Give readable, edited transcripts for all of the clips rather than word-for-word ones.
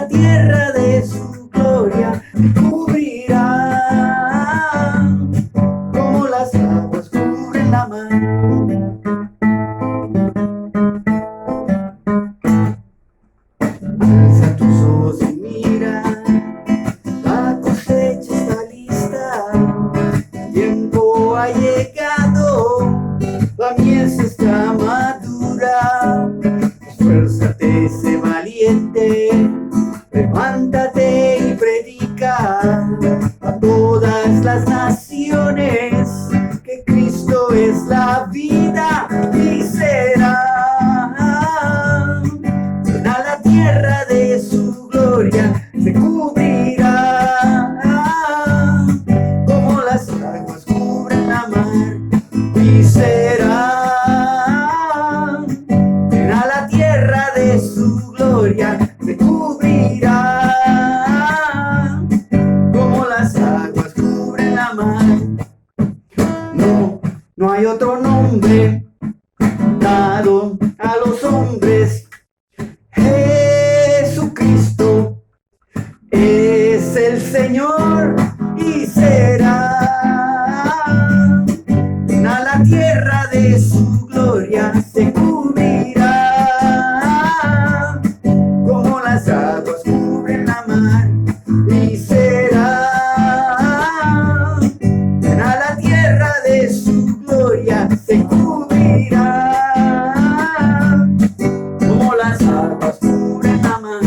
la tierra de su gloria me cubrirá, como las aguas cubren la mar. Alza tus ojos y mira, la cosecha está lista, el tiempo ha llegado, la mies está madura. Esfuérzate, sé valiente, levántate y predica a todas las naciones que Cristo es la vida y será llena la tierra de su gloria, se cubrirá como las aguas cubren la mar y será llena la tierra de su gloria, se cubrirá como las aguas cubren la mar. No, no hay otro nombre dado a los hombres. Jesucristo es el Señor y será llena la tierra de su gloria, se cubrirá como las aguas cubren la mar y será llena la tierra de su gloria, se cubrirá como las aguas cubren la mar.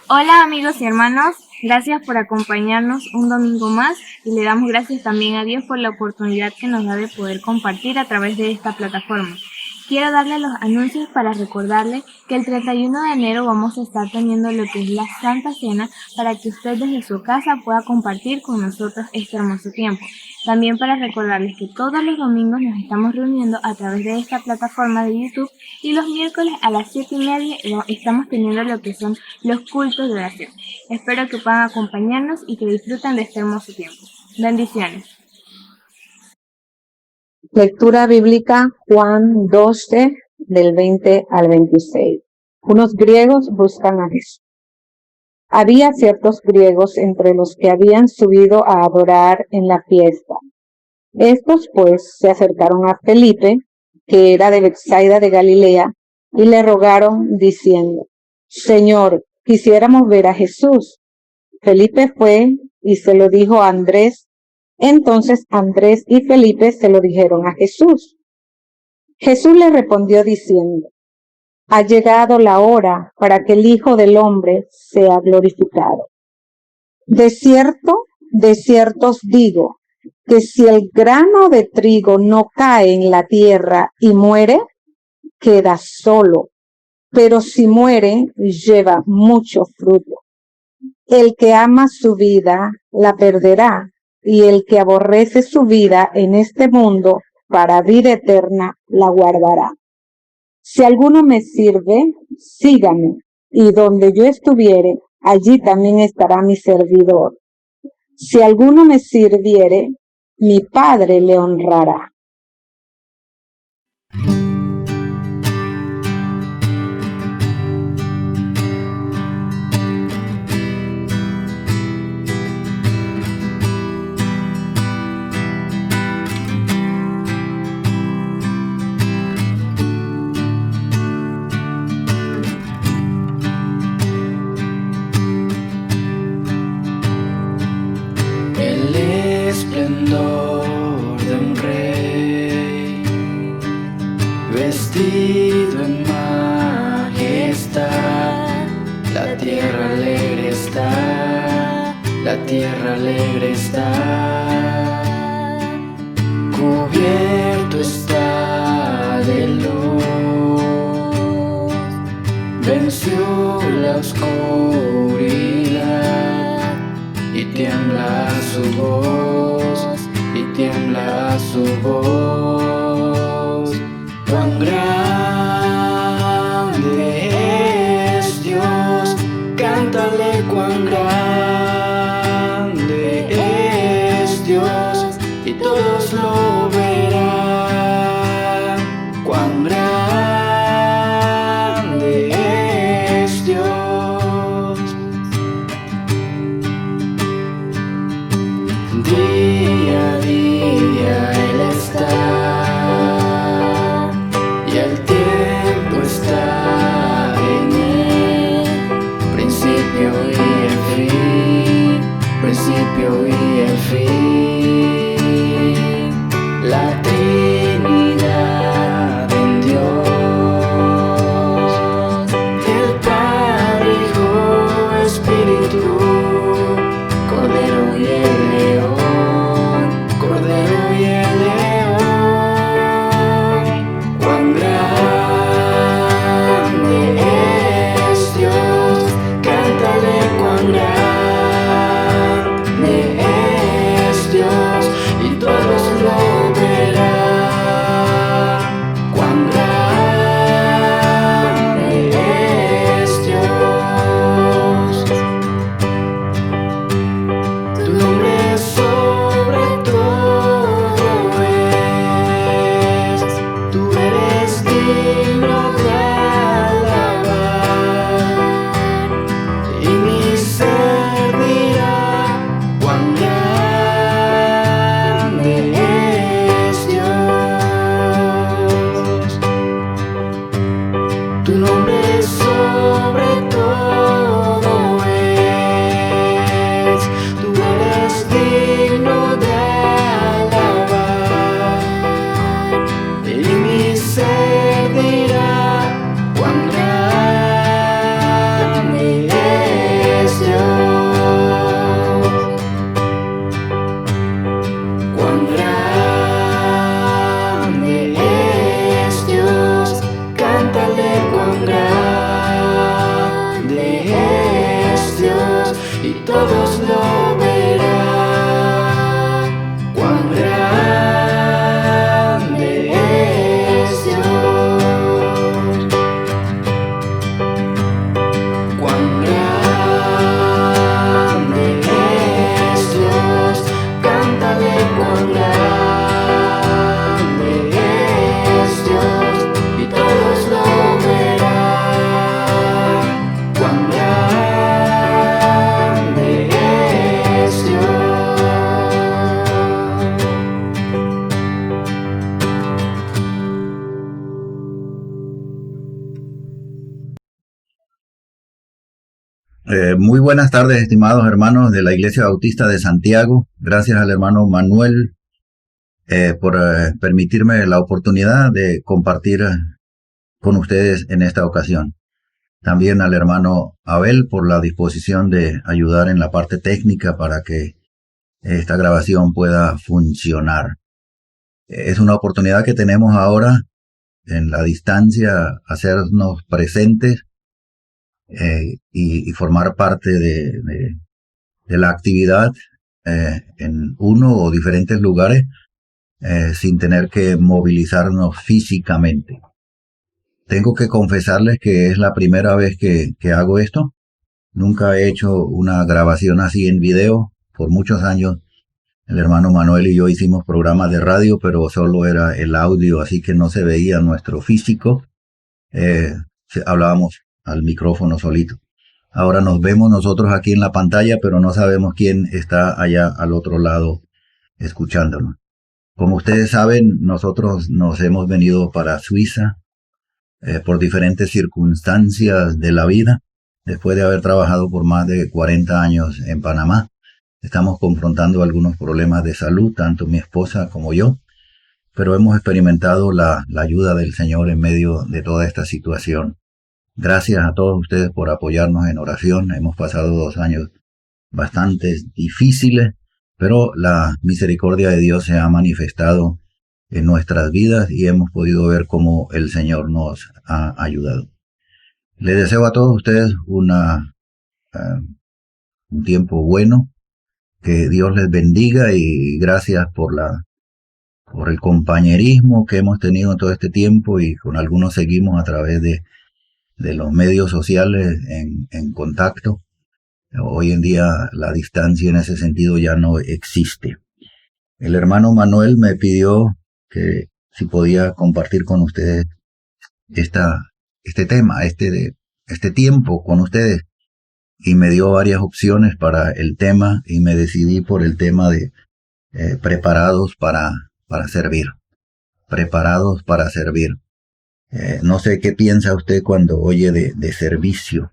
Hola amigos y hermanos, gracias por acompañarnos un domingo más y le damos gracias también a Dios por la oportunidad que nos da de poder compartir a través de esta plataforma. Quiero darle los anuncios para recordarle que el 31 de enero vamos a estar teniendo lo que es la Santa Cena para que usted desde su casa pueda compartir con nosotros este hermoso tiempo. También para recordarles que todos los domingos nos estamos reuniendo a través de esta plataforma de YouTube y los miércoles a las 7:30 estamos teniendo lo que son los cultos de oración. Espero que puedan acompañarnos y que disfruten de este hermoso tiempo. Bendiciones. Lectura bíblica Juan 12, del 20 al 26. Unos griegos buscan a Jesús. Había ciertos griegos entre los que habían subido a adorar en la fiesta. Estos pues se acercaron a Felipe, que era de Betsaida de Galilea, y le rogaron diciendo: Señor, quisiéramos ver a Jesús. Felipe fue y se lo dijo a Andrés. Entonces Andrés y Felipe se lo dijeron a Jesús. Jesús le respondió diciendo: Ha llegado la hora para que el Hijo del Hombre sea glorificado. De cierto os digo, que si el grano de trigo no cae en la tierra y muere, queda solo, pero si muere, lleva mucho fruto. El que ama su vida, la perderá, y el que aborrece su vida en este mundo, para vida eterna, la guardará. Si alguno me sirve, sígame, y donde yo estuviere, allí también estará mi servidor. Si alguno me sirviere, mi Padre le honrará. El esplendor de un rey, vestido en majestad, la tierra alegre está, la tierra alegre está, cubierto está de luz, venció la oscuridad y tiembla su voz, y tiembla su voz. Cuán grande es Dios, cántale cuán grande es Dios, y todos lo verán. Cuán grande es Dios. Día a día Él está, y el tiempo está en Él, principio y el fin, principio y el fin. La Trinidad en Dios, el Padre, Hijo, Espíritu, Cordero y el León, Cordero y el León. Cuán grande es Dios, cántale cuán grande es Muy buenas tardes, estimados hermanos de la Iglesia Bautista de Santiago. Gracias al hermano Manuel por permitirme la oportunidad de compartir con ustedes en esta ocasión. También al hermano Abel por la disposición de ayudar en la parte técnica para que esta grabación pueda funcionar. Es una oportunidad que tenemos ahora en la distancia, hacernos presentes y formar parte de la actividad en uno o diferentes lugares sin tener que movilizarnos físicamente. Tengo que confesarles que es la primera vez que hago esto. Nunca he hecho una grabación así en video. Por muchos años el hermano Manuel y yo hicimos programas de radio, pero solo era el audio, así que no se veía nuestro físico. Hablábamos al micrófono solito. Ahora nos vemos nosotros aquí en la pantalla, pero no sabemos quién está allá al otro lado escuchándonos. Como ustedes saben, nosotros nos hemos venido para Suiza por diferentes circunstancias de la vida. Después de haber trabajado por más de 40 años en Panamá, estamos confrontando algunos problemas de salud, tanto mi esposa como yo, pero hemos experimentado la ayuda del Señor en medio de toda esta situación. Gracias a todos ustedes por apoyarnos en oración. Hemos pasado 2 años bastante difíciles, pero la misericordia de Dios se ha manifestado en nuestras vidas y hemos podido ver cómo el Señor nos ha ayudado. Les deseo a todos ustedes un tiempo bueno, que Dios les bendiga y gracias por el compañerismo que hemos tenido todo este tiempo y con algunos seguimos a través de los medios sociales en contacto. Hoy en día la distancia en ese sentido ya no existe. El hermano Manuel me pidió que si podía compartir con ustedes este tema, este tiempo con ustedes, y me dio varias opciones para el tema y me decidí por el tema de preparados para servir. Preparados para servir. No sé qué piensa usted cuando oye de servicio.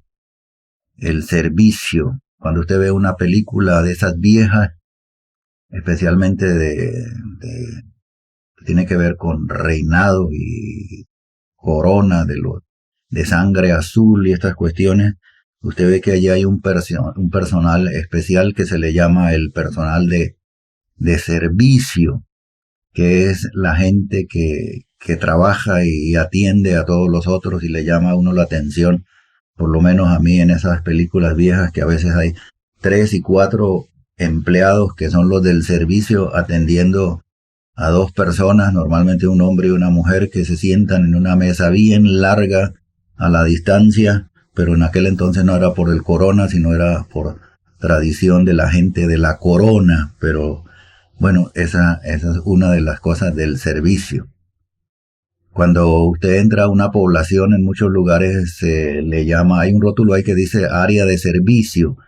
El servicio, cuando usted ve una película de esas viejas, especialmente que tiene que ver con reinado y corona de sangre azul y estas cuestiones, usted ve que allí hay un personal especial que se le llama el personal de servicio, que es la gente que trabaja y atiende a todos los otros y le llama a uno la atención, por lo menos a mí en esas películas viejas que a veces hay 3 y 4 empleados que son los del servicio atendiendo a 2 personas, normalmente un hombre y una mujer, que se sientan en una mesa bien larga a la distancia, pero en aquel entonces no era por el corona, sino era por tradición de la gente de la corona, pero bueno, esa es una de las cosas del servicio. Cuando usted entra a una población, en muchos lugares se le llama, hay un rótulo ahí que dice área de servicio,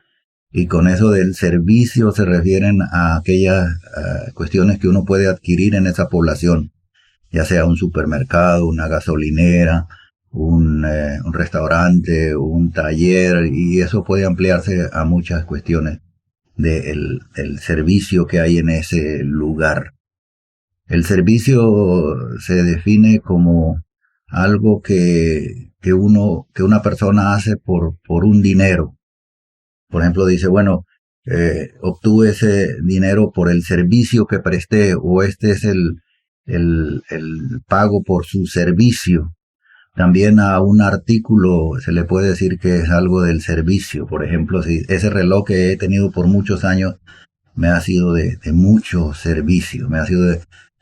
y con eso del servicio se refieren a aquellas cuestiones que uno puede adquirir en esa población, ya sea un supermercado, una gasolinera, un restaurante, un taller, y eso puede ampliarse a muchas cuestiones del servicio que hay en ese lugar. El servicio se define como algo que una persona hace por un dinero. Por ejemplo, dice, bueno, obtuve ese dinero por el servicio que presté, o este es el pago por su servicio. También a un artículo se le puede decir que es algo del servicio. Por ejemplo, si ese reloj que he tenido por muchos años me ha sido de mucho servicio, me ha sido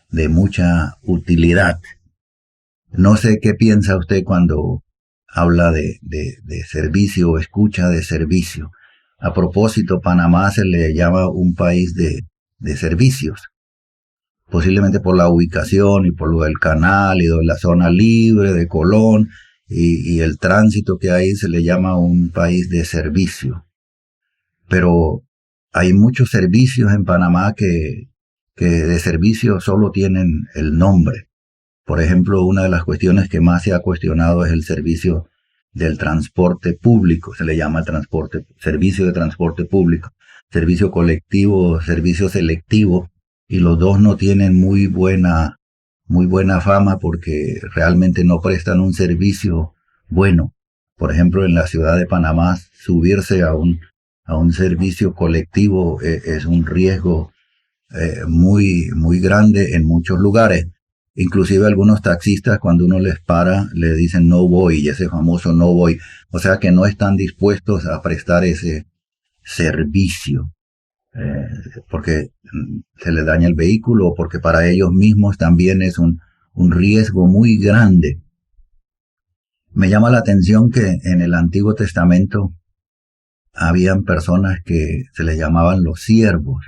de mucha utilidad. No sé qué piensa usted cuando habla de servicio o escucha de servicio. A propósito, Panamá se le llama un país de servicios. Posiblemente por la ubicación y por lo del canal y de la zona libre de Colón y el tránsito que hay, se le llama un país de servicio. Pero hay muchos servicios en Panamá que de servicio solo tienen el nombre. Por ejemplo, una de las cuestiones que más se ha cuestionado es el servicio del transporte público, se le llama el servicio de transporte público, servicio colectivo, servicio selectivo, y los dos no tienen muy buena fama porque realmente no prestan un servicio bueno. Por ejemplo, en la ciudad de Panamá, subirse a un servicio colectivo es un riesgo muy grande en muchos lugares. Inclusive algunos taxistas, cuando uno les para, le dicen no voy, y ese famoso no voy. O sea que no están dispuestos a prestar ese servicio, porque se les daña el vehículo o porque para ellos mismos también es un riesgo muy grande. Me llama la atención que en el Antiguo Testamento habían personas que se les llamaban los siervos.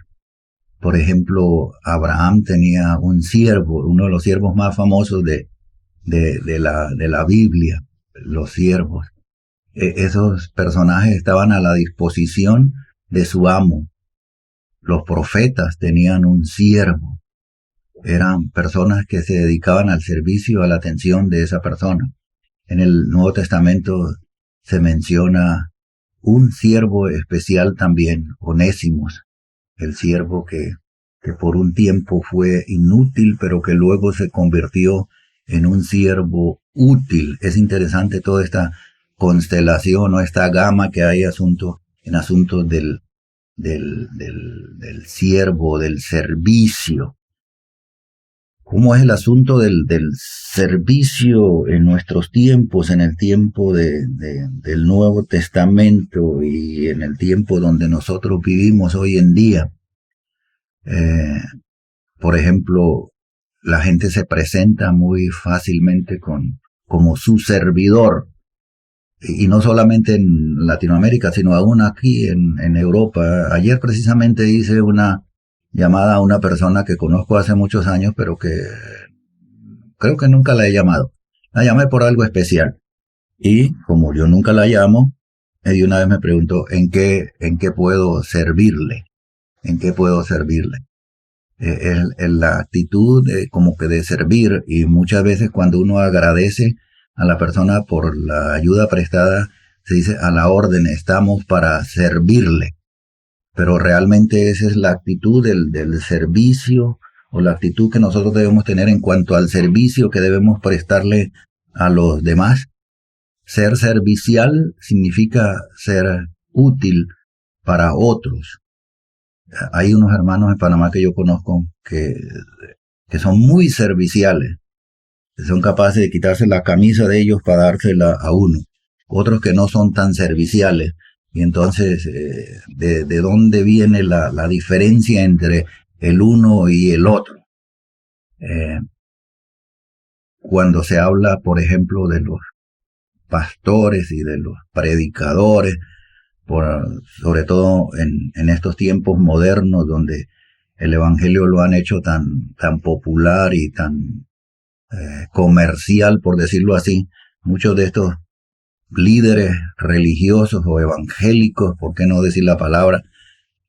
Por ejemplo, Abraham tenía un siervo, uno de los siervos más famosos de la Biblia, los siervos. Esos personajes estaban a la disposición de su amo. Los profetas tenían un siervo. Eran personas que se dedicaban al servicio, a la atención de esa persona. En el Nuevo Testamento se menciona un siervo especial también, Onésimos, el siervo que por un tiempo fue inútil, pero que luego se convirtió en un siervo útil. Es interesante toda esta constelación o esta gama que hay en asuntos del siervo, del servicio. ¿Cómo es el asunto del servicio en nuestros tiempos, en el tiempo del Nuevo Testamento y en el tiempo donde nosotros vivimos hoy en día? Por ejemplo, la gente se presenta muy fácilmente como su servidor, y no solamente en Latinoamérica, sino aún aquí en Europa. Ayer precisamente hice una llamada a una persona que conozco hace muchos años, pero que creo que nunca la he llamado. La llamé por algo especial. Y como yo nunca la llamo, de una vez me preguntó, ¿en qué puedo servirle? ¿En qué puedo servirle? La actitud como que de servir, y muchas veces cuando uno agradece a la persona por la ayuda prestada, se dice a la orden, estamos para servirle. Pero realmente esa es la actitud del servicio, o la actitud que nosotros debemos tener en cuanto al servicio que debemos prestarle a los demás. Ser servicial significa ser útil para otros. Hay unos hermanos en Panamá que yo conozco que son muy serviciales, que son capaces de quitarse la camisa de ellos para dársela a uno. Otros que no son tan serviciales. Y entonces, ¿de dónde viene la diferencia entre el uno y el otro? Cuando se habla, por ejemplo, de los pastores y de los predicadores, sobre todo en estos tiempos modernos donde el evangelio lo han hecho tan popular y tan comercial, por decirlo así, muchos de estos líderes religiosos o evangélicos, por qué no decir la palabra,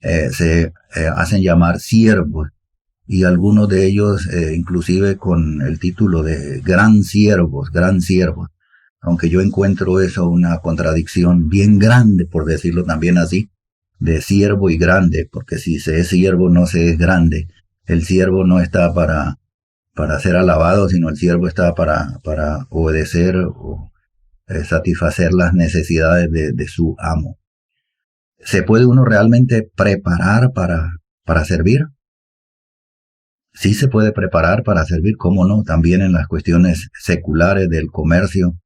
se hacen llamar siervos, y algunos de ellos inclusive con el título de gran siervos, aunque yo encuentro eso una contradicción bien grande, por decirlo también así, de siervo y grande, porque si se es siervo no se es grande. El siervo no está para ser alabado, sino el siervo está para obedecer o satisfacer las necesidades de su amo. ¿Se puede uno realmente preparar para servir? Sí se puede preparar para servir, ¿cómo no? También en las cuestiones seculares del comercio,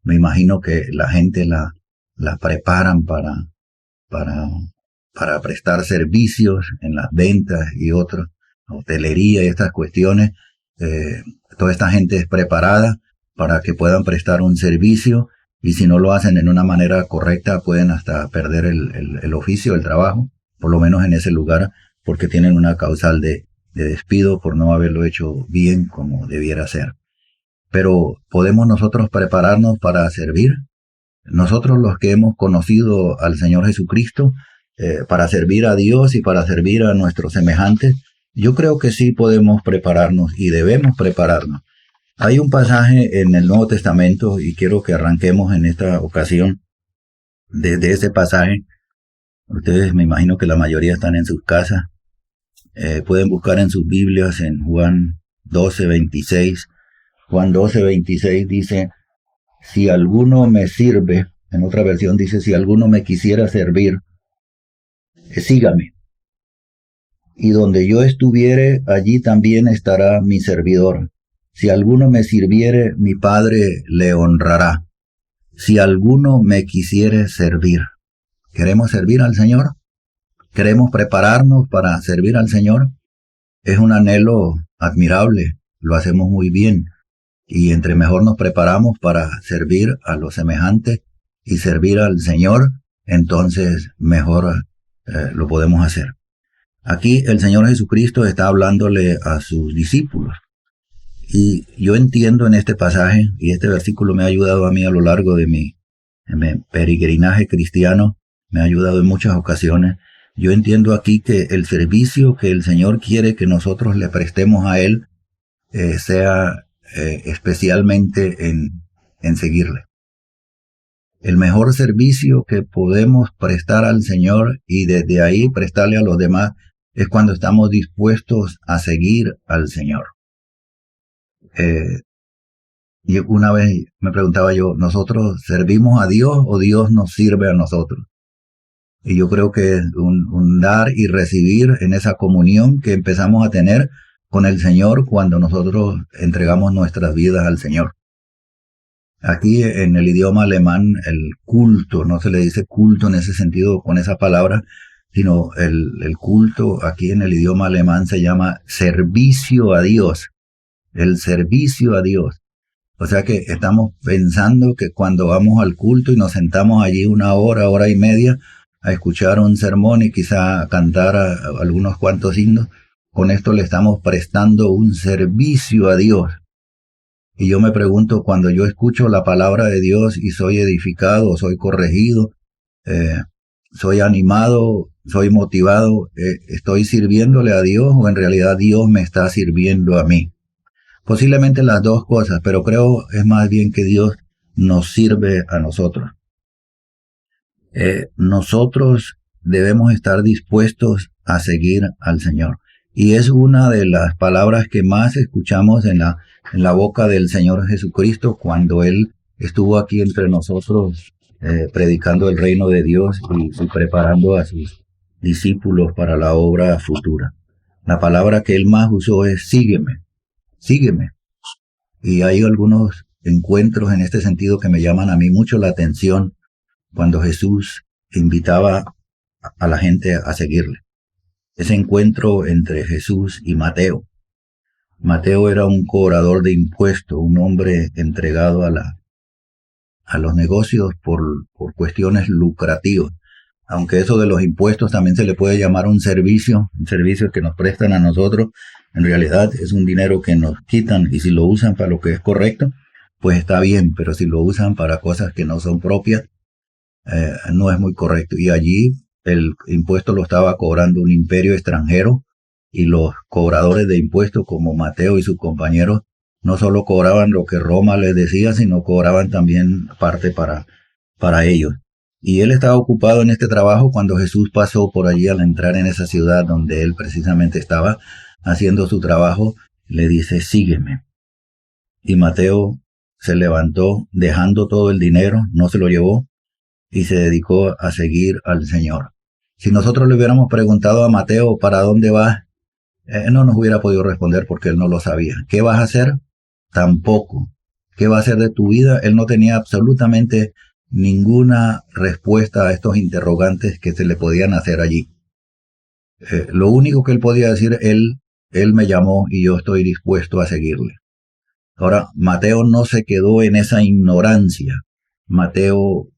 me imagino que la gente la preparan para prestar servicios en las ventas y otras, hotelería y estas cuestiones. Toda esta gente es preparada para que puedan prestar un servicio, y si no lo hacen en una manera correcta pueden hasta perder el oficio, el trabajo, por lo menos en ese lugar, porque tienen una causal de despido por no haberlo hecho bien como debiera ser. Pero ¿podemos nosotros prepararnos para servir? Nosotros los que hemos conocido al Señor Jesucristo, para servir a Dios y para servir a nuestros semejantes, yo creo que sí podemos prepararnos y debemos prepararnos. Hay un pasaje en el Nuevo Testamento y quiero que arranquemos en esta ocasión desde ese pasaje. Ustedes me imagino que la mayoría están en sus casas. Pueden buscar en sus Biblias en Juan 12:26. Juan 12:26 dice, si alguno me sirve, en otra versión dice, si alguno me quisiera servir, sígame. Y donde yo estuviere, allí también estará mi servidor. Si alguno me sirviere, mi Padre le honrará. Si alguno me quisiere servir. ¿Queremos servir al Señor? ¿Queremos prepararnos para servir al Señor? Es un anhelo admirable, lo hacemos muy bien. Y entre mejor nos preparamos para servir a los semejantes y servir al Señor, entonces mejor lo podemos hacer. Aquí el Señor Jesucristo está hablándole a sus discípulos. Y yo entiendo en este pasaje, y este versículo me ha ayudado a mí a lo largo de mi peregrinaje cristiano, me ha ayudado en muchas ocasiones. Yo entiendo aquí que el servicio que el Señor quiere que nosotros le prestemos a Él sea especialmente en seguirle. El mejor servicio que podemos prestar al Señor y desde ahí prestarle a los demás es cuando estamos dispuestos a seguir al Señor. Y una vez me preguntaba yo, ¿nosotros servimos a Dios o Dios nos sirve a nosotros? Y yo creo que es un dar y recibir en esa comunión que empezamos a tener con el Señor cuando nosotros entregamos nuestras vidas al Señor. Aquí en el idioma alemán el culto, no se le dice culto en ese sentido con esa palabra, sino el culto aquí en el idioma alemán se llama servicio a Dios. El servicio a Dios. O sea que estamos pensando que cuando vamos al culto y nos sentamos allí una hora, hora y media a escuchar un sermón y quizá a cantar algunos cuantos himnos, con esto le estamos prestando un servicio a Dios. Y yo me pregunto, cuando yo escucho la palabra de Dios y soy edificado, soy corregido, soy animado, soy motivado, ¿estoy sirviéndole a Dios o en realidad Dios me está sirviendo a mí? Posiblemente las dos cosas, pero creo es más bien que Dios nos sirve a nosotros. Nosotros debemos estar dispuestos a seguir al Señor. Y es una de las palabras que más escuchamos en la boca del Señor Jesucristo cuando Él estuvo aquí entre nosotros predicando el reino de Dios y preparando a sus discípulos para la obra futura. La palabra que Él más usó es sígueme. Sígueme. Y hay algunos encuentros en este sentido que me llaman a mí mucho la atención cuando Jesús invitaba a la gente a seguirle. Ese encuentro entre Jesús y Mateo. Mateo era un cobrador de impuestos, un hombre entregado a los negocios por cuestiones lucrativas. Aunque eso de los impuestos también se le puede llamar un servicio que nos prestan a nosotros, en realidad es un dinero que nos quitan y si lo usan para lo que es correcto, pues está bien, pero si lo usan para cosas que no son propias, no es muy correcto. Y allí el impuesto lo estaba cobrando un imperio extranjero y los cobradores de impuestos como Mateo y sus compañeros no solo cobraban lo que Roma les decía, sino cobraban también parte para ellos. Y él estaba ocupado en este trabajo cuando Jesús pasó por allí al entrar en esa ciudad donde él precisamente estaba haciendo su trabajo, le dice, sígueme. Y Mateo se levantó dejando todo el dinero, no se lo llevó y se dedicó a seguir al Señor. Si nosotros le hubiéramos preguntado a Mateo, ¿para dónde vas? No nos hubiera podido responder porque él no lo sabía. ¿Qué vas a hacer? Tampoco. ¿Qué va a hacer de tu vida? Él no tenía absolutamente ninguna respuesta a estos interrogantes que se le podían hacer allí. Lo único que él podía decir, él me llamó y yo estoy dispuesto a seguirle. Ahora, Mateo no se quedó en esa ignorancia. Mateo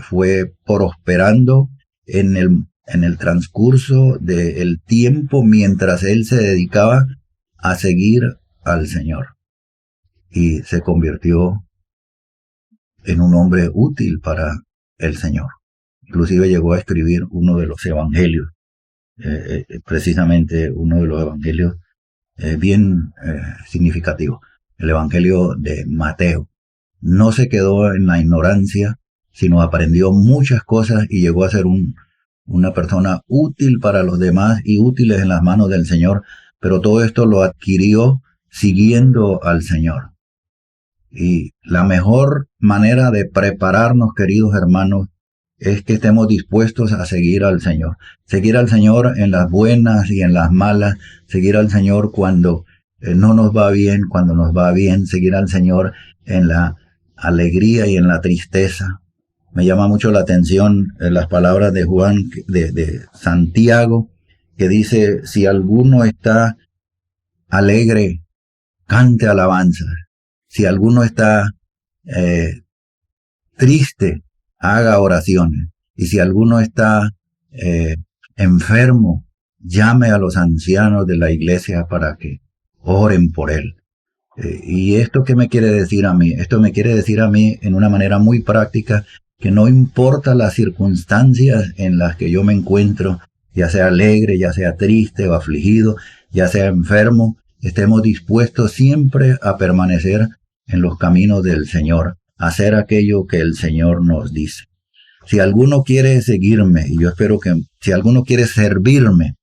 fue prosperando en el transcurso del tiempo mientras él se dedicaba a seguir al Señor. Y se convirtió en un hombre útil para el Señor. Inclusive llegó a escribir uno de los evangelios, precisamente uno de los evangelios bien significativos. el Evangelio de Mateo. No se quedó en la ignorancia, sino aprendió muchas cosas y llegó a ser una persona útil para los demás y útiles en las manos del Señor, pero todo esto lo adquirió siguiendo al Señor. Y la mejor manera de prepararnos, queridos hermanos, es que estemos dispuestos a seguir al Señor. Seguir al Señor en las buenas y en las malas, seguir al Señor cuando no nos va bien, cuando nos va bien, seguir al Señor en la alegría y en la tristeza. Me llama mucho la atención las palabras de Juan, de Santiago, que dice, si alguno está alegre, cante alabanzas. Si alguno está triste, haga oraciones. Y si alguno está enfermo, llame a los ancianos de la iglesia para que oren por él. ¿Y esto qué me quiere decir a mí? Esto me quiere decir a mí en una manera muy práctica que no importa las circunstancias en las que yo me encuentro, ya sea alegre, ya sea triste o afligido, ya sea enfermo, estemos dispuestos siempre a permanecer en los caminos del Señor, a hacer aquello que el Señor nos dice. Si alguno quiere seguirme, y yo espero que, si alguno quiere servirme,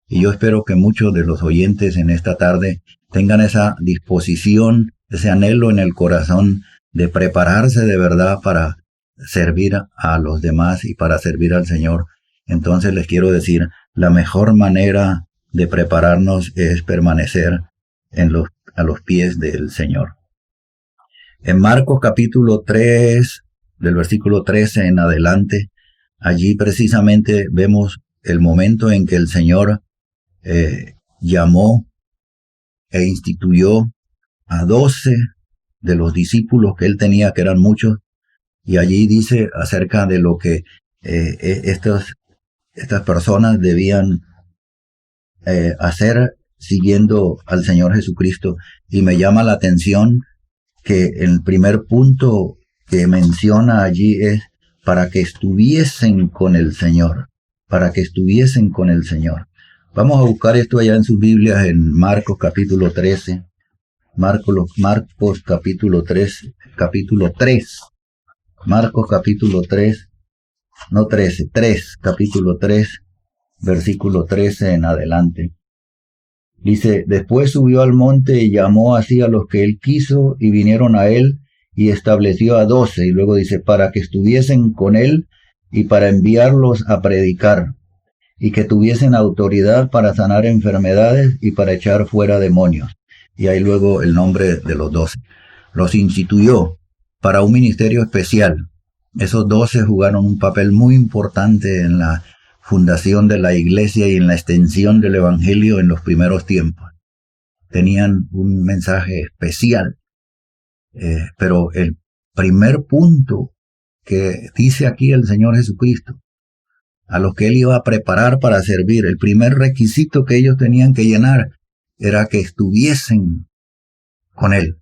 y yo espero que muchos de los oyentes en esta tarde tengan esa disposición, ese anhelo en el corazón de prepararse de verdad para servir a los demás y para servir al Señor, entonces les quiero decir, la mejor manera de prepararnos es permanecer a los pies del Señor. En Marcos capítulo 3, del versículo 13 en adelante, allí precisamente vemos el momento en que el Señor llamó e instituyó a 12 de los discípulos que él tenía, que eran muchos, y allí dice acerca de lo que estas personas debían hacer siguiendo al Señor Jesucristo. Y me llama la atención que el primer punto que menciona allí es para que estuviesen con el Señor, para que estuviesen con el Señor. Vamos a buscar esto allá en sus Biblias en Marcos capítulo 13, Marcos capítulo 3, Marcos capítulo 3, no 13, 3, capítulo 3, versículo 13 en adelante. Dice, después subió al monte y llamó así a los que él quiso y vinieron a él y estableció a 12. Y luego dice, para que estuviesen con él y para enviarlos a predicar y que tuviesen autoridad para sanar enfermedades y para echar fuera demonios. Y ahí luego el nombre de los 12. Los instituyó para un ministerio especial. Esos 12 jugaron un papel muy importante en la fundación de la iglesia y en la extensión del evangelio en los primeros tiempos. Tenían un mensaje especial. Pero el primer punto que dice aquí el Señor Jesucristo, a los que él iba a preparar para servir, el primer requisito que ellos tenían que llenar era que estuviesen con él.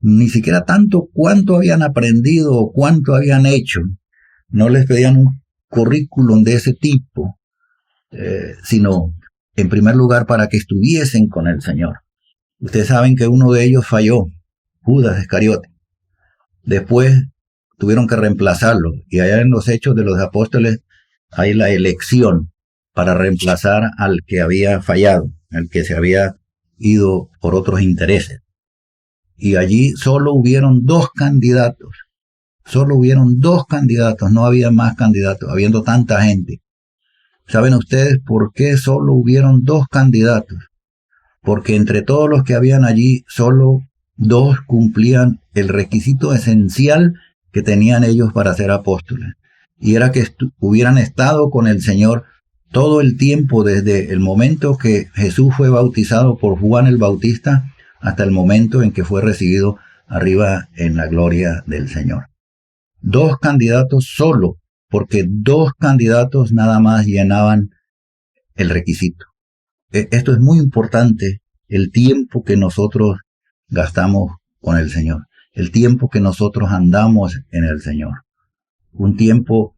Ni siquiera tanto cuánto habían aprendido o cuánto habían hecho. No les pedían un currículum de ese tipo, sino en primer lugar para que estuviesen con el Señor. Ustedes saben que uno de ellos falló, Judas Iscariote. Después tuvieron que reemplazarlo, y allá en los Hechos de los Apóstoles hay la elección para reemplazar al que había fallado, al que se había ido por otros intereses. Y allí solo hubieron 2 candidatos. Solo hubieron 2 candidatos, no había más candidatos, habiendo tanta gente. ¿Saben ustedes por qué solo hubieron 2 candidatos? Porque entre todos los que habían allí, solo 2 cumplían el requisito esencial que tenían ellos para ser apóstoles. Y era que hubieran estado con el Señor todo el tiempo, desde el momento que Jesús fue bautizado por Juan el Bautista, hasta el momento en que fue recibido arriba en la gloria del Señor. 2 candidatos solo, porque 2 candidatos nada más llenaban el requisito. Esto es muy importante, el tiempo que nosotros gastamos con el Señor, el tiempo que nosotros andamos en el Señor. Un tiempo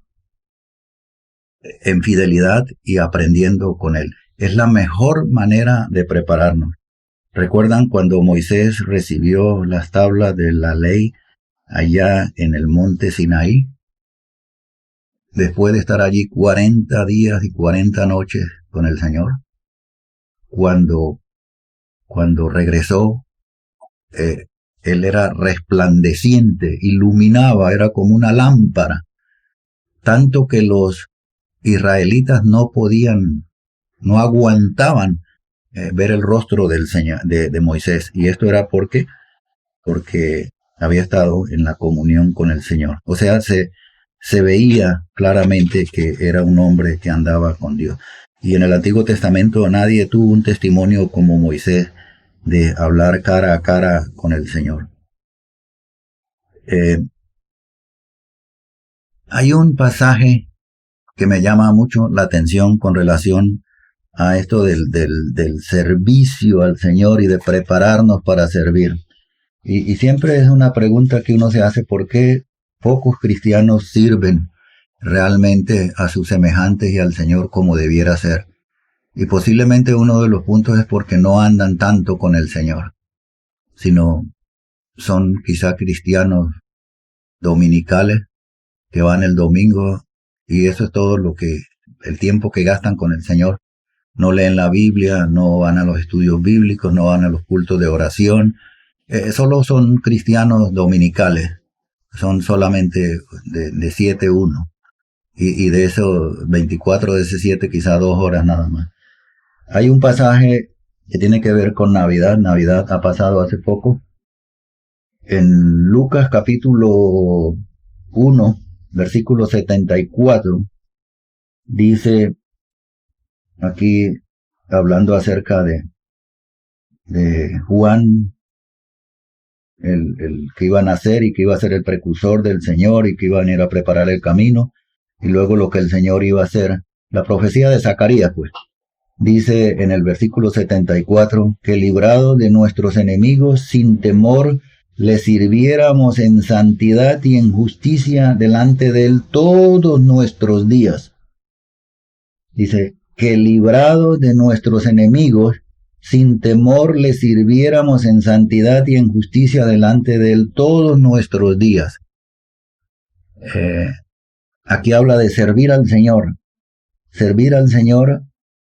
en fidelidad y aprendiendo con Él. Es la mejor manera de prepararnos. ¿Recuerdan cuando Moisés recibió las tablas de la ley allá en el monte Sinaí? Después de estar allí 40 días y 40 noches con el Señor, cuando regresó, él era resplandeciente, iluminaba, era como una lámpara, tanto que los israelitas no aguantaban ver el rostro del Señor, de Moisés, y esto era porque había estado en la comunión con el Señor. O sea, se veía claramente que era un hombre que andaba con Dios. Y en el Antiguo Testamento nadie tuvo un testimonio como Moisés de hablar cara a cara con el Señor. Hay un pasaje que me llama mucho la atención con relación a esto del servicio al Señor y de prepararnos para servir. Y siempre es una pregunta que uno se hace: ¿por qué pocos cristianos sirven realmente a sus semejantes y al Señor como debiera ser? Y posiblemente uno de los puntos es porque no andan tanto con el Señor, sino son quizá cristianos dominicales que van el domingo y eso es todo el tiempo que gastan con el Señor. No leen la Biblia, no van a los estudios bíblicos, no van a los cultos de oración. Solo son cristianos dominicales, son solamente de 7-1, y de esos 24 de ese 7 quizá 2 horas nada más. Hay un pasaje que tiene que ver con Navidad. Navidad ha pasado hace poco. En Lucas capítulo 1, versículo 74, dice, aquí hablando acerca de Juan, el que iba a nacer y que iba a ser el precursor del Señor y que iba a venir a preparar el camino, y luego lo que el Señor iba a hacer. La profecía de Zacarías, pues, dice en el versículo 74, que librados de nuestros enemigos sin temor, le sirviéramos en santidad y en justicia delante de él todos nuestros días. Dice, que librados de nuestros enemigos, sin temor le sirviéramos en santidad y en justicia delante de él todos nuestros días. Aquí habla de servir al Señor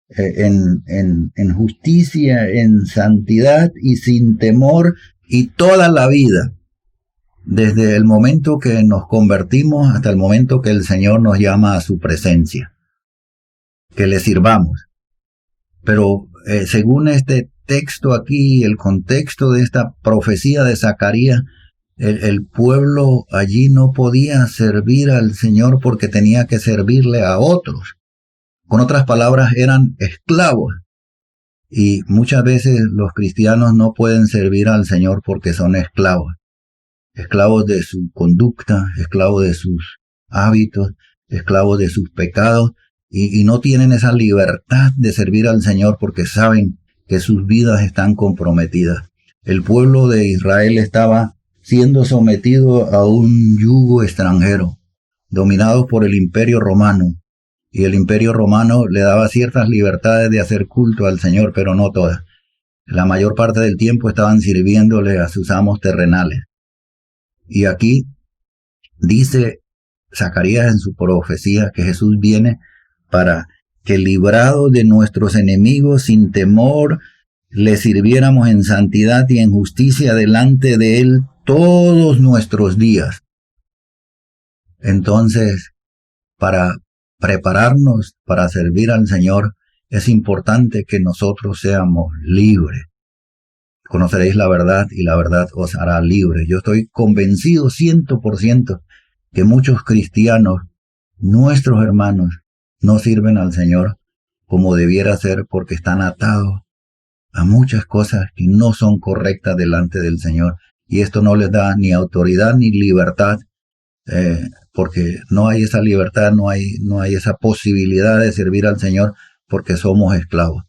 en justicia, en santidad y sin temor, y toda la vida, desde el momento que nos convertimos hasta el momento que el Señor nos llama a su presencia, que le sirvamos. Pero según este texto aquí, el contexto de esta profecía de Zacarías, el pueblo allí no podía servir al Señor porque tenía que servirle a otros. Con otras palabras, eran esclavos. Y muchas veces los cristianos no pueden servir al Señor porque son esclavos. Esclavos de su conducta, esclavos de sus hábitos, esclavos de sus pecados. Y no tienen esa libertad de servir al Señor porque saben que sus vidas están comprometidas. El pueblo de Israel estaba siendo sometido a un yugo extranjero, dominados por el Imperio Romano. Y el Imperio Romano le daba ciertas libertades de hacer culto al Señor, pero no todas. La mayor parte del tiempo estaban sirviéndole a sus amos terrenales. Y aquí dice Zacarías en su profecía que Jesús viene para que librados de nuestros enemigos sin temor le sirviéramos en santidad y en justicia delante de él todos nuestros días. Entonces, para prepararnos para servir al Señor, es importante que nosotros seamos libres. Conoceréis la verdad y la verdad os hará libres. Yo estoy convencido 100% que muchos cristianos, nuestros hermanos, no sirven al Señor como debiera ser porque están atados a muchas cosas que no son correctas delante del Señor. Y esto no les da ni autoridad ni libertad, porque no hay esa libertad, no hay esa posibilidad de servir al Señor porque somos esclavos.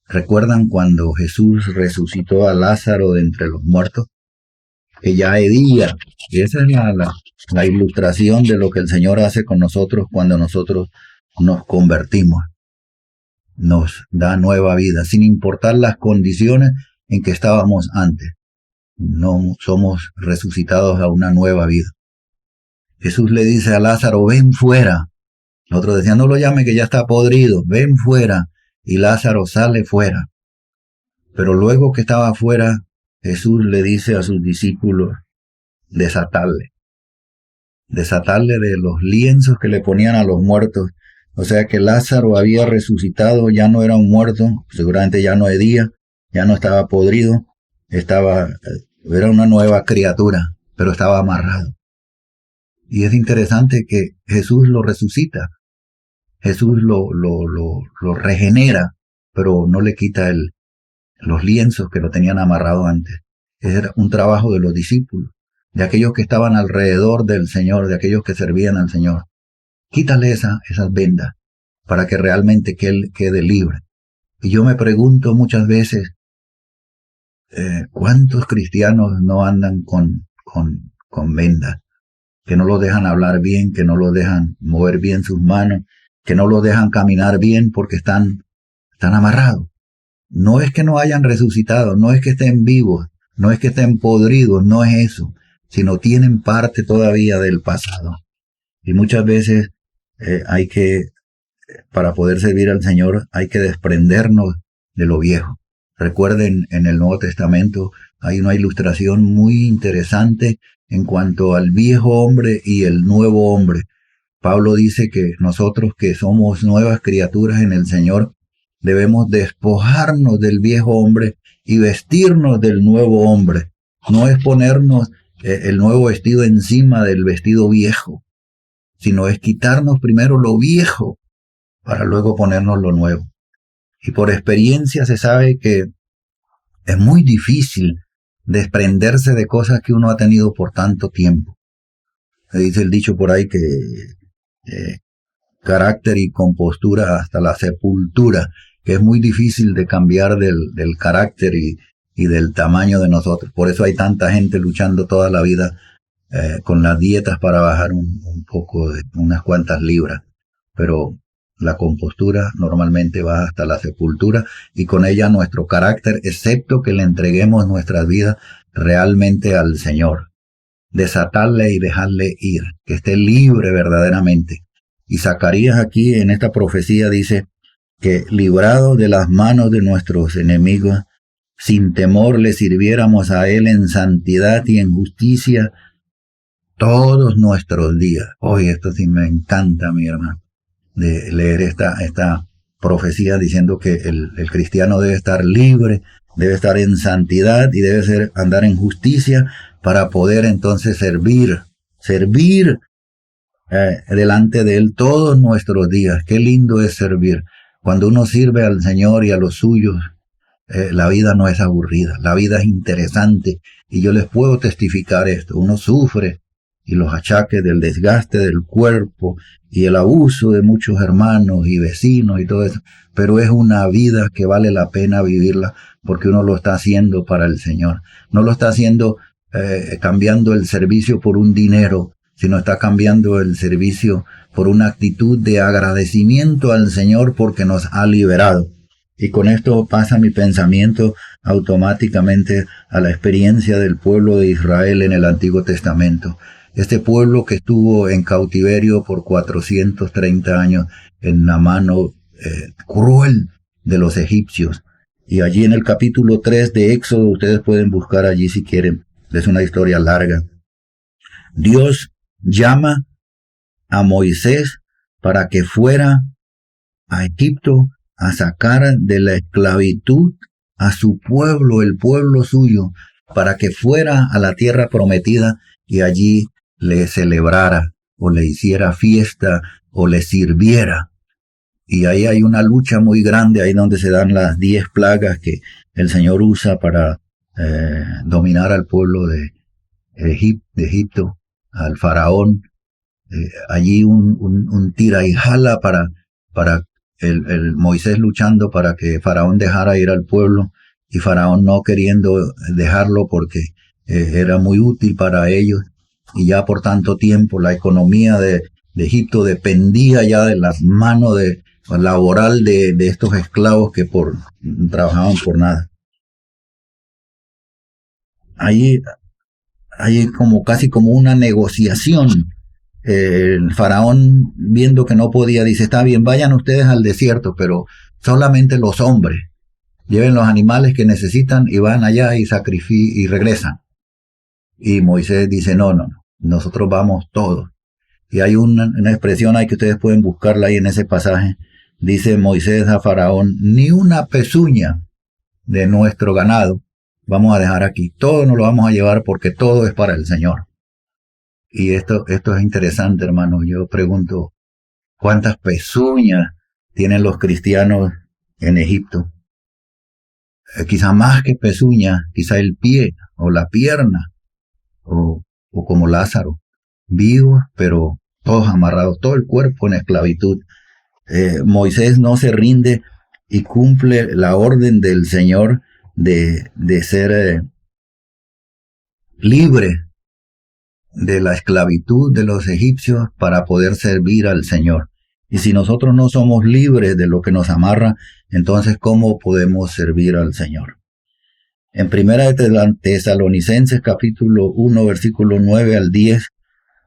¿Recuerdan cuando Jesús resucitó a Lázaro de entre los muertos? Que ya hay día. Y esa es la ilustración de lo que el Señor hace con nosotros cuando nosotros nos convertimos. Nos da nueva vida, sin importar las condiciones en que estábamos antes. No somos resucitados a una nueva vida. Jesús le dice a Lázaro, ven fuera. Nosotros decían, no lo llame que ya está podrido, ven fuera. Y Lázaro sale fuera. Pero luego que estaba fuera, Jesús le dice a sus discípulos, desatarle de los lienzos que le ponían a los muertos. O sea que Lázaro había resucitado, ya no era un muerto, seguramente ya no hedía, ya no estaba podrido, era una nueva criatura, pero estaba amarrado. Y es interesante que Jesús lo resucita, Jesús lo regenera, pero no le quita los lienzos que lo tenían amarrado antes. Era un trabajo de los discípulos, de aquellos que estaban alrededor del Señor, de aquellos que servían al Señor. Quítale esas vendas para que realmente quede libre. Y yo me pregunto muchas veces, ¿cuántos cristianos no andan con vendas? Que no los dejan hablar bien, que no los dejan mover bien sus manos, que no los dejan caminar bien porque están amarrados. No es que no hayan resucitado, no es que estén vivos, no es que estén podridos, no es eso, sino tienen parte todavía del pasado. Y muchas veces para poder servir al Señor, hay que desprendernos de lo viejo. Recuerden, en el Nuevo Testamento hay una ilustración muy interesante en cuanto al viejo hombre y el nuevo hombre. Pablo dice que nosotros que somos nuevas criaturas en el Señor, debemos despojarnos del viejo hombre y vestirnos del nuevo hombre. No es ponernos el nuevo vestido encima del vestido viejo, sino es quitarnos primero lo viejo para luego ponernos lo nuevo. Y por experiencia se sabe que es muy difícil desprenderse de cosas que uno ha tenido por tanto tiempo. Se dice el dicho por ahí que carácter y compostura hasta la sepultura, que es muy difícil de cambiar del carácter y del tamaño de nosotros. Por eso hay tanta gente luchando toda la vida con las dietas para bajar un poco, unas cuantas libras. Pero la compostura normalmente va hasta la sepultura y con ella nuestro carácter, excepto que le entreguemos nuestras vidas realmente al Señor. Desatarle y dejarle ir, que esté libre verdaderamente. Y Zacarías aquí en esta profecía dice que librados de las manos de nuestros enemigos, sin temor le sirviéramos a Él en santidad y en justicia todos nuestros días. Oye, esto sí me encanta, mi hermano, de leer esta profecía diciendo que el cristiano debe estar libre, debe estar en santidad y debe andar en justicia para poder entonces servir delante de Él todos nuestros días. Qué lindo es servir. Cuando uno sirve al Señor y a los suyos, la vida no es aburrida, la vida es interesante. Y yo les puedo testificar esto. Uno sufre y los achaques del desgaste del cuerpo y el abuso de muchos hermanos y vecinos y todo eso, pero es una vida que vale la pena vivirla porque uno lo está haciendo para el Señor. No lo está haciendo cambiando el servicio por un dinero, sino está cambiando el servicio por una actitud de agradecimiento al Señor porque nos ha liberado. Y con esto pasa mi pensamiento automáticamente a la experiencia del pueblo de Israel en el Antiguo Testamento. Este pueblo que estuvo en cautiverio por 430 años en la mano cruel de los egipcios. Y allí en el capítulo 3 de Éxodo, ustedes pueden buscar allí si quieren, es una historia larga. Dios llama a Moisés para que fuera a Egipto a sacar de la esclavitud a su pueblo, el pueblo suyo, para que fuera a la tierra prometida y allí le celebrara o le hiciera fiesta o le sirviera. Y ahí hay una lucha muy grande, ahí donde se dan las 10 plagas que el Señor usa para dominar al pueblo de Egipto, al faraón. Allí un tira y jala para el Moisés luchando para que Faraón dejara ir al pueblo y Faraón no queriendo dejarlo porque era muy útil para ellos y ya por tanto tiempo la economía de Egipto dependía ya de las manos laboral de estos esclavos que trabajaban por nada. hay como casi como una negociación. El faraón, viendo que no podía, dice, está bien, vayan ustedes al desierto, pero solamente los hombres. Lleven los animales que necesitan y van allá y sacrifican y regresan. Y Moisés dice, no, nosotros vamos todos. Y hay una expresión ahí que ustedes pueden buscarla ahí en ese pasaje. Dice Moisés a Faraón, ni una pezuña de nuestro ganado vamos a dejar aquí. Todo nos lo vamos a llevar porque todo es para el Señor. Y esto es interesante, hermano. Yo pregunto, ¿cuántas pezuñas tienen los cristianos en Egipto? Quizá más que pezuñas, quizá el pie o la pierna, o como Lázaro, vivos, pero todos amarrados, todo el cuerpo en esclavitud. Moisés no se rinde y cumple la orden del Señor de ser libre de la esclavitud de los egipcios para poder servir al Señor. Y si nosotros no somos libres de lo que nos amarra, entonces ¿cómo podemos servir al Señor? En Primera de Tesalonicenses capítulo 1 versículo 9 al 10,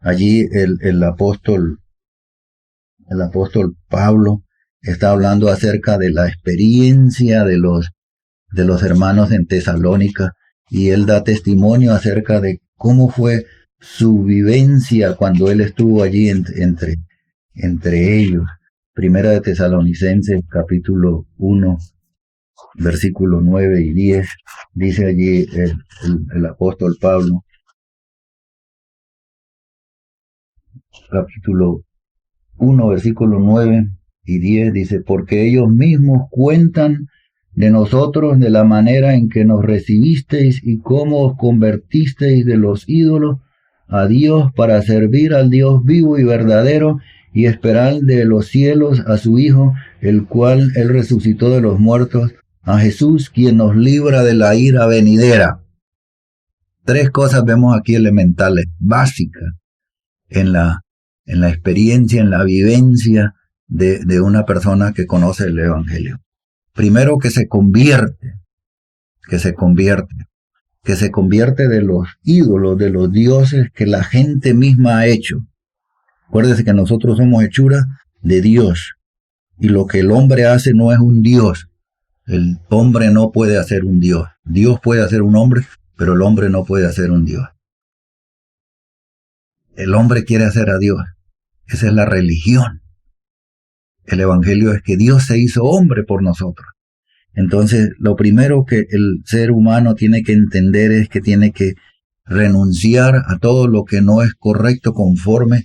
allí el apóstol Pablo está hablando acerca de la experiencia de los hermanos en Tesalónica, y él da testimonio acerca de cómo fue su vivencia cuando él estuvo allí entre ellos. Primera de Tesalonicenses capítulo 1 versículo 9 y 10, dice allí el apóstol Pablo, capítulo 1 versículo 9 y 10, dice, porque ellos mismos cuentan de nosotros de la manera en que nos recibisteis y cómo os convertisteis de los ídolos a Dios para servir al Dios vivo y verdadero y esperar de los cielos a su Hijo, el cual él resucitó de los muertos, a Jesús, quien nos libra de la ira venidera. Tres cosas vemos aquí elementales, básicas, en la experiencia, en la vivencia de una persona que conoce el Evangelio. Primero, que se convierte de los ídolos, de los dioses que la gente misma ha hecho. Acuérdese que nosotros somos hechura de Dios, y lo que el hombre hace no es un Dios. El hombre no puede hacer un Dios. Dios puede hacer un hombre, pero el hombre no puede hacer un Dios. El hombre quiere hacer a Dios. Esa es la religión. El Evangelio es que Dios se hizo hombre por nosotros. Entonces, lo primero que el ser humano tiene que entender es que tiene que renunciar a todo lo que no es correcto conforme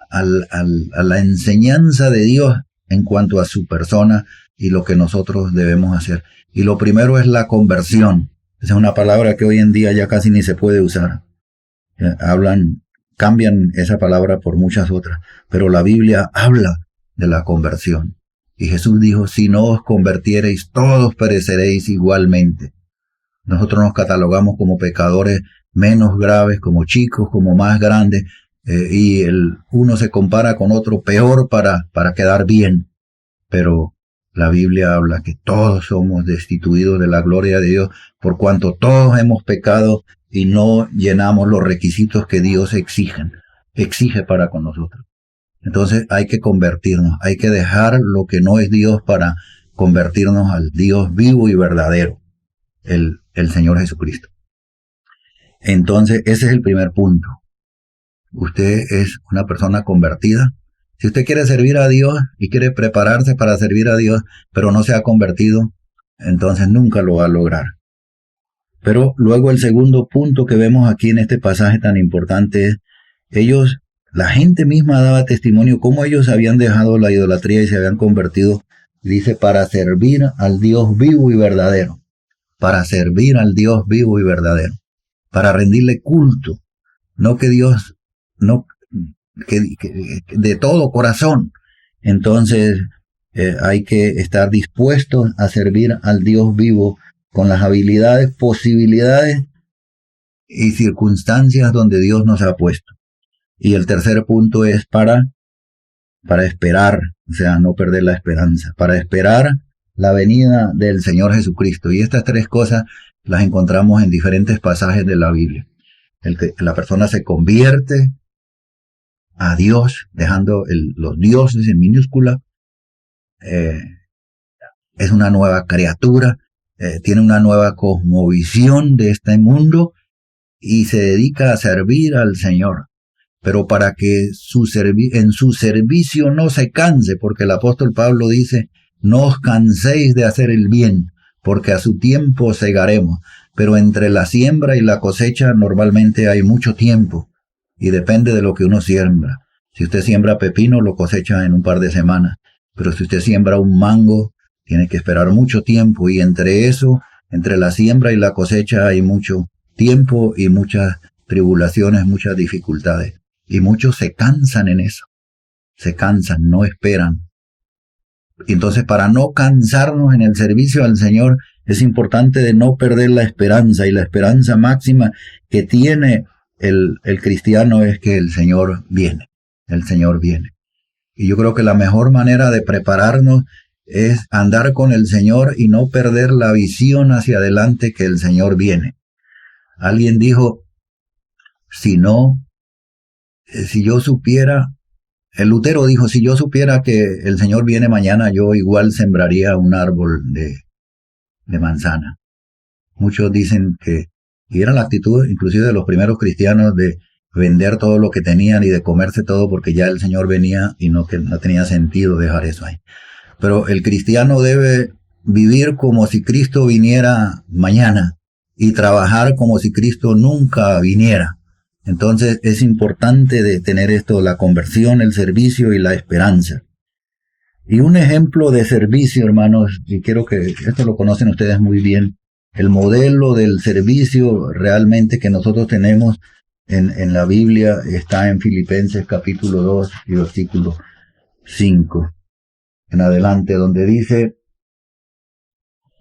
a la enseñanza de Dios en cuanto a su persona y lo que nosotros debemos hacer. Y lo primero es la conversión. Esa es una palabra que hoy en día ya casi ni se puede usar. Cambian esa palabra por muchas otras, pero la Biblia habla de la conversión. Y Jesús dijo, si no os convirtiereis, todos pereceréis igualmente. Nosotros nos catalogamos como pecadores menos graves, como chicos, como más grandes, y uno se compara con otro peor para quedar bien. Pero la Biblia habla que todos somos destituidos de la gloria de Dios, por cuanto todos hemos pecado y no llenamos los requisitos que Dios exige para con nosotros. Entonces hay que convertirnos, hay que dejar lo que no es Dios para convertirnos al Dios vivo y verdadero, el Señor Jesucristo. Entonces ese es el primer punto. Usted es una persona convertida. Si usted quiere servir a Dios y quiere prepararse para servir a Dios, pero no se ha convertido, entonces nunca lo va a lograr. Pero luego el segundo punto que vemos aquí en este pasaje tan importante es, la gente misma daba testimonio cómo ellos habían dejado la idolatría y se habían convertido, dice, para servir al Dios vivo y verdadero. Para servir al Dios vivo y verdadero. Para rendirle culto. No que Dios, que de todo corazón. Entonces hay que estar dispuestos a servir al Dios vivo con las habilidades, posibilidades y circunstancias donde Dios nos ha puesto. Y el tercer punto es para esperar, o sea, no perder la esperanza, para esperar la venida del Señor Jesucristo. Y estas tres cosas las encontramos en diferentes pasajes de la Biblia. La persona se convierte a Dios, dejando los dioses en minúscula, es una nueva criatura, tiene una nueva cosmovisión de este mundo y se dedica a servir al Señor. Pero para que en su servicio no se canse, porque el apóstol Pablo dice, no os canséis de hacer el bien, porque a su tiempo segaremos. Pero entre la siembra y la cosecha normalmente hay mucho tiempo, y depende de lo que uno siembra. Si usted siembra pepino, lo cosecha en un par de semanas, pero si usted siembra un mango, tiene que esperar mucho tiempo, y entre la siembra y la cosecha hay mucho tiempo y muchas tribulaciones, muchas dificultades. Y muchos se cansan en eso, se cansan, no esperan. Y entonces, para no cansarnos en el servicio al Señor, es importante de no perder la esperanza, y la esperanza máxima que tiene el cristiano es que el Señor viene, el Señor viene. Y yo creo que la mejor manera de prepararnos es andar con el Señor y no perder la visión hacia adelante que el Señor viene. Alguien dijo, si yo supiera, el Lutero dijo, si yo supiera que el Señor viene mañana, yo igual sembraría un árbol de manzana. Muchos dicen y era la actitud inclusive de los primeros cristianos, de vender todo lo que tenían y de comerse todo porque ya el Señor venía y que no tenía sentido dejar eso ahí. Pero el cristiano debe vivir como si Cristo viniera mañana y trabajar como si Cristo nunca viniera. Entonces es importante de tener esto, la conversión, el servicio y la esperanza. Y un ejemplo de servicio, hermanos, y quiero que esto lo conocen ustedes muy bien, el modelo del servicio realmente que nosotros tenemos en la Biblia está en Filipenses capítulo 2 y versículo 5 en adelante, donde dice,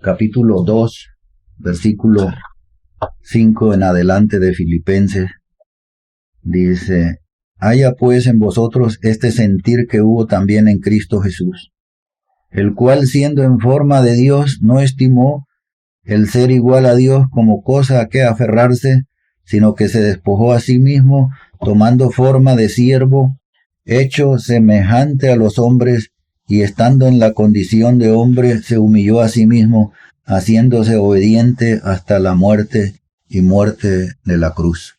capítulo 2, versículo 5 en adelante de Filipenses, dice, haya pues en vosotros este sentir que hubo también en Cristo Jesús, el cual siendo en forma de Dios no estimó el ser igual a Dios como cosa a que aferrarse, sino que se despojó a sí mismo, tomando forma de siervo, hecho semejante a los hombres, y estando en la condición de hombre, se humilló a sí mismo, haciéndose obediente hasta la muerte y muerte de la cruz.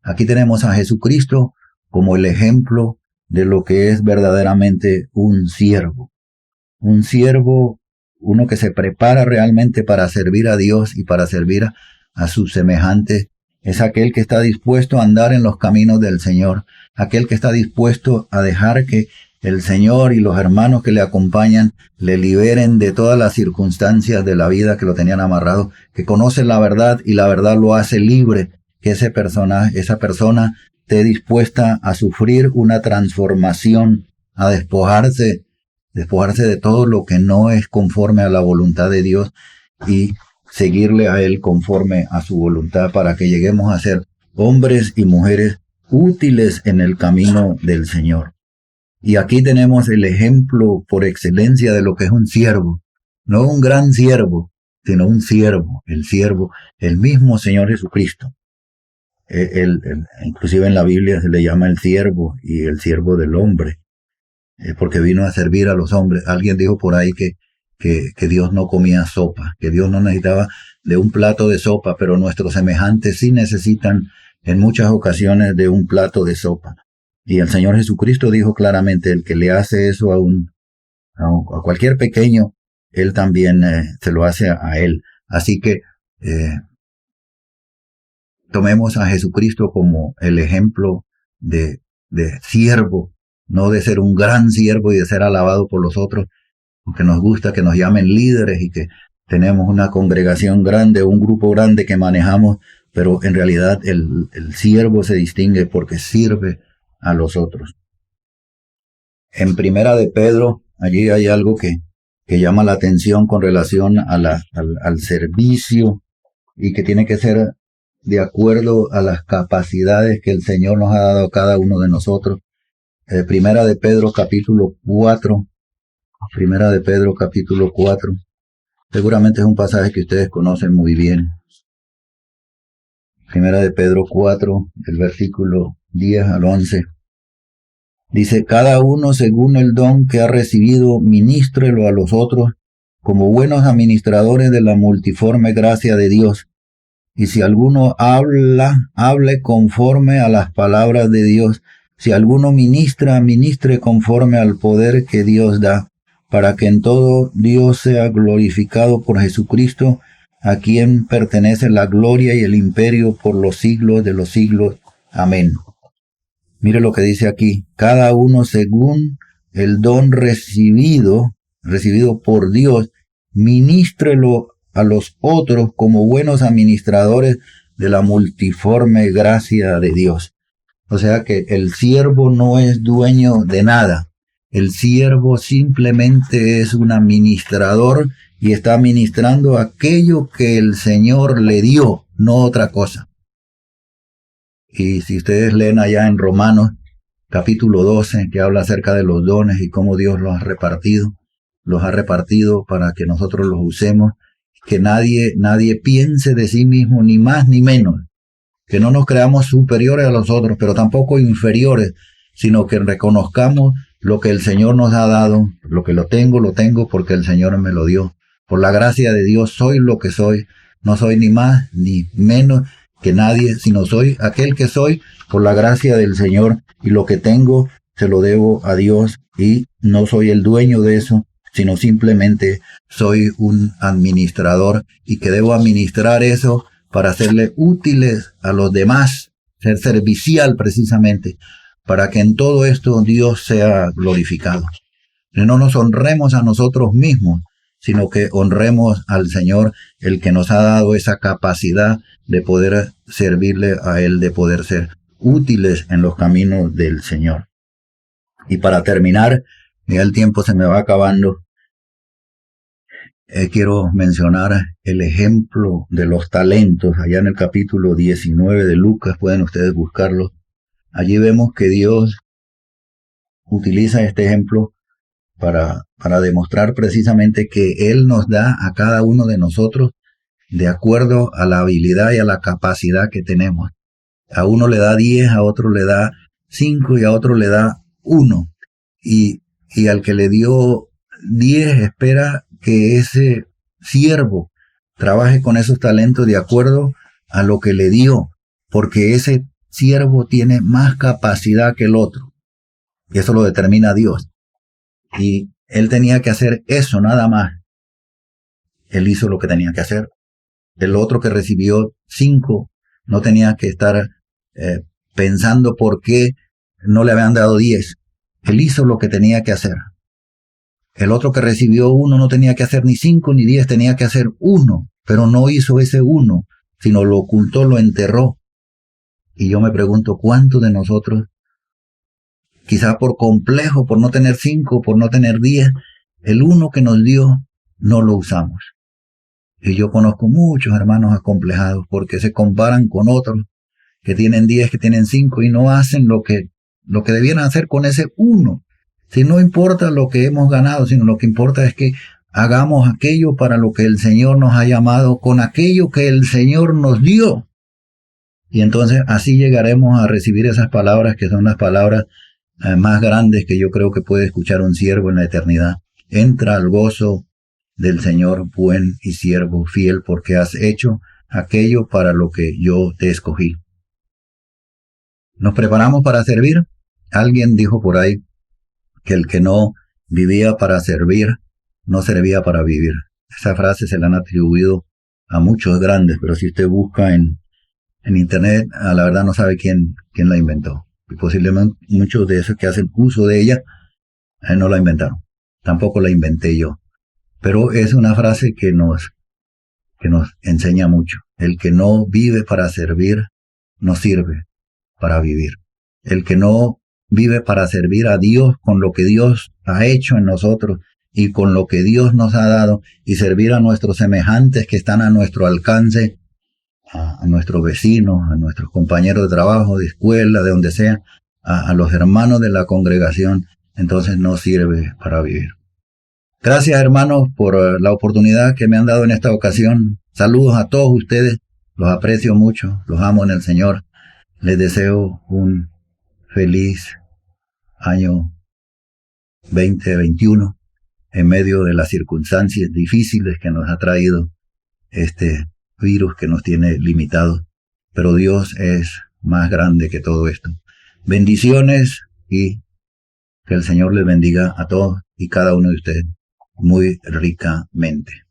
Aquí tenemos a Jesucristo como el ejemplo de lo que es verdaderamente un siervo. Un siervo, uno que se prepara realmente para servir a Dios y para servir a sus semejantes, es aquel que está dispuesto a andar en los caminos del Señor, aquel que está dispuesto a dejar que el Señor y los hermanos que le acompañan le liberen de todas las circunstancias de la vida que lo tenían amarrado, que conoce la verdad y la verdad lo hace libre, que esa persona esté dispuesta a sufrir una transformación, a despojarse de todo lo que no es conforme a la voluntad de Dios y seguirle a Él conforme a su voluntad, para que lleguemos a ser hombres y mujeres útiles en el camino del Señor. Y aquí tenemos el ejemplo por excelencia de lo que es un siervo, no un gran siervo, sino un siervo, el mismo Señor Jesucristo. Inclusive en la Biblia se le llama el siervo y el siervo del hombre, porque vino a servir a los hombres. Alguien dijo por ahí que Dios no comía sopa, que Dios no necesitaba de un plato de sopa, pero nuestros semejantes sí necesitan en muchas ocasiones de un plato de sopa. Y el Señor Jesucristo dijo claramente, el que le hace eso a cualquier pequeño, Él también se lo hace a Él. Así que tomemos a Jesucristo como el ejemplo de siervo, no de ser un gran siervo y de ser alabado por los otros, porque nos gusta que nos llamen líderes y que tenemos una congregación grande, un grupo grande que manejamos, pero en realidad el siervo se distingue porque sirve a los otros. En Primera de Pedro, allí hay algo que llama la atención con relación al servicio y que tiene que ser de acuerdo a las capacidades que el Señor nos ha dado a cada uno de nosotros. Primera de Pedro capítulo 4, Seguramente es un pasaje que ustedes conocen muy bien. Primera de Pedro 4, el versículo 10 al 11. Dice, cada uno según el don que ha recibido, ministrelo a los otros como buenos administradores de la multiforme gracia de Dios. Y si alguno hable conforme a las palabras de Dios. Si alguno ministra, ministre conforme al poder que Dios da, para que en todo Dios sea glorificado por Jesucristo, a quien pertenece la gloria y el imperio por los siglos de los siglos. Amén. Mire lo que dice aquí, cada uno según el don recibido por Dios, ministrelo a los otros como buenos administradores de la multiforme gracia de Dios. O sea que el siervo no es dueño de nada. El siervo simplemente es un administrador y está administrando aquello que el Señor le dio, no otra cosa. Y si ustedes leen allá en Romanos, capítulo 12, que habla acerca de los dones y cómo Dios los ha repartido para que nosotros los usemos, que nadie piense de sí mismo ni más ni menos, que no nos creamos superiores a los otros, pero tampoco inferiores, sino que reconozcamos lo que el Señor nos ha dado, lo que lo tengo porque el Señor me lo dio. Por la gracia de Dios soy lo que soy, no soy ni más ni menos que nadie, sino soy aquel que soy por la gracia del Señor, y lo que tengo se lo debo a Dios, y no soy el dueño de eso, sino simplemente soy un administrador, y que debo administrar eso para hacerle útiles a los demás, ser servicial precisamente, para que en todo esto Dios sea glorificado. Que no nos honremos a nosotros mismos, sino que honremos al Señor, el que nos ha dado esa capacidad de poder servirle a Él, de poder ser útiles en los caminos del Señor. Y para terminar, ya el tiempo se me va acabando, quiero mencionar el ejemplo de los talentos, allá en el capítulo 19 de Lucas, pueden ustedes buscarlo. Allí vemos que Dios utiliza este ejemplo para demostrar precisamente que Él nos da a cada uno de nosotros de acuerdo a la habilidad y a la capacidad que tenemos. A uno le da 10, a otro le da 5 y a otro le da 1. Y al que le dio 10 espera que ese siervo trabaje con esos talentos de acuerdo a lo que le dio, porque ese siervo tiene más capacidad que el otro. Y eso lo determina Dios. Y él tenía que hacer eso nada más. Él hizo lo que tenía que hacer. El otro que recibió 5 no tenía que estar pensando por qué no le habían dado 10. Él hizo lo que tenía que hacer. El otro que recibió 1 no tenía que hacer ni 5 ni 10, tenía que hacer 1, pero no hizo ese 1, sino lo ocultó, lo enterró. Y yo me pregunto, ¿cuántos de nosotros, quizás por complejo, por no tener 5, por no tener 10, el 1 que nos dio, no lo usamos? Y yo conozco muchos hermanos acomplejados porque se comparan con otros que tienen 10, que tienen 5 y no hacen lo que debieran hacer con ese 1. Si no importa lo que hemos ganado, sino lo que importa es que hagamos aquello para lo que el Señor nos ha llamado, con aquello que el Señor nos dio. Y entonces así llegaremos a recibir esas palabras que son las palabras más grandes que yo creo que puede escuchar un siervo en la eternidad. Entra al gozo del Señor, buen y siervo fiel, porque has hecho aquello para lo que yo te escogí. ¿Nos preparamos para servir? Alguien dijo por ahí que el que no vivía para servir, no servía para vivir. Esa frase se la han atribuido a muchos grandes, pero si usted busca en internet, a la verdad no sabe quién la inventó. Y posiblemente muchos de esos que hacen uso de ella no la inventaron. Tampoco la inventé yo. Pero es una frase que nos enseña mucho. El que no vive para servir, no sirve para vivir. El que no vive para servir a Dios con lo que Dios ha hecho en nosotros y con lo que Dios nos ha dado, y servir a nuestros semejantes que están a nuestro alcance, a nuestros vecinos, a nuestros compañeros de trabajo, de escuela, de donde sea, a los hermanos de la congregación, entonces no sirve para vivir. Gracias, hermanos, por la oportunidad que me han dado en esta ocasión. Saludos a todos ustedes. Los aprecio mucho, los amo en el Señor. Les deseo un feliz año 2021 en medio de las circunstancias difíciles que nos ha traído este virus que nos tiene limitados. Pero Dios es más grande que todo esto. Bendiciones y que el Señor les bendiga a todos y cada uno de ustedes muy ricamente.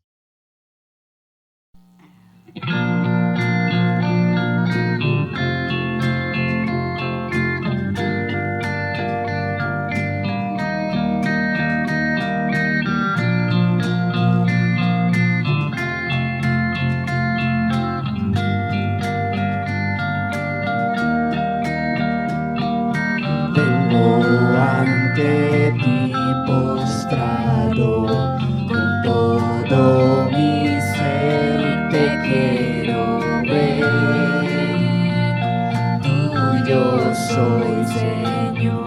Ante ti postrado, con todo mi ser te quiero ver. Tuyo soy, Señor.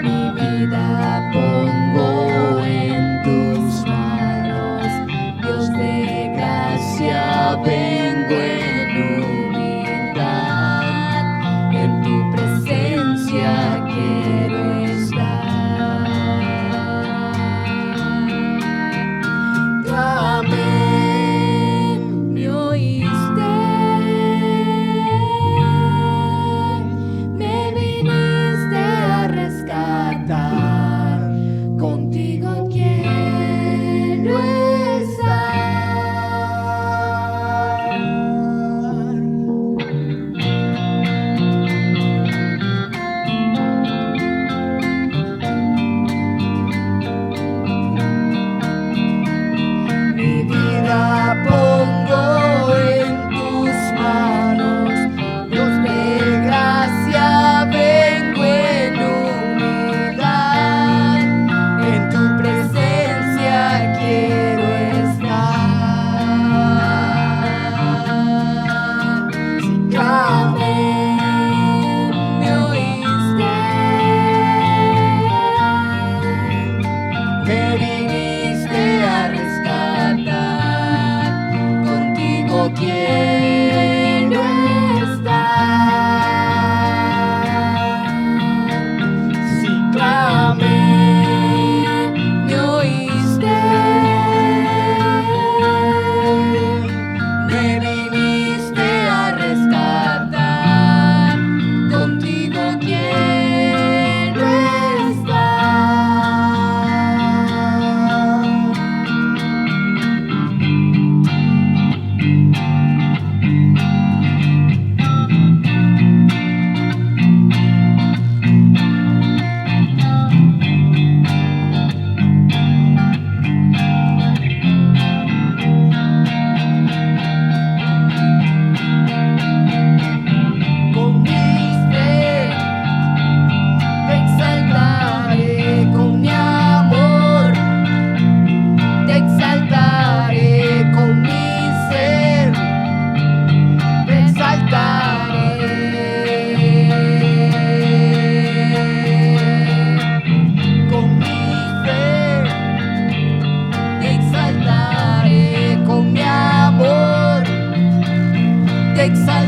Mi vida pongo en tus manos, Dios de gracia, vengo en humildad. En tu presencia quiero estar. Clamé, me oíste, me viniste a rescatar. Contigo quiero estar. Mi vida pongo en tus manos, Dios de gracia, vengo en humildad. En tu presencia quiero estar. Clamé, me oíste, me viniste a rescatar. Contigo quiero estar. Si clamé, me oíste, me viniste a rescatar. Contigo quiero estar. Con mi fe te exaltaré, con mi amor te exaltaré, con mi ser te exaltaré. Con mi fe te exaltaré, con mi amor te exaltaré.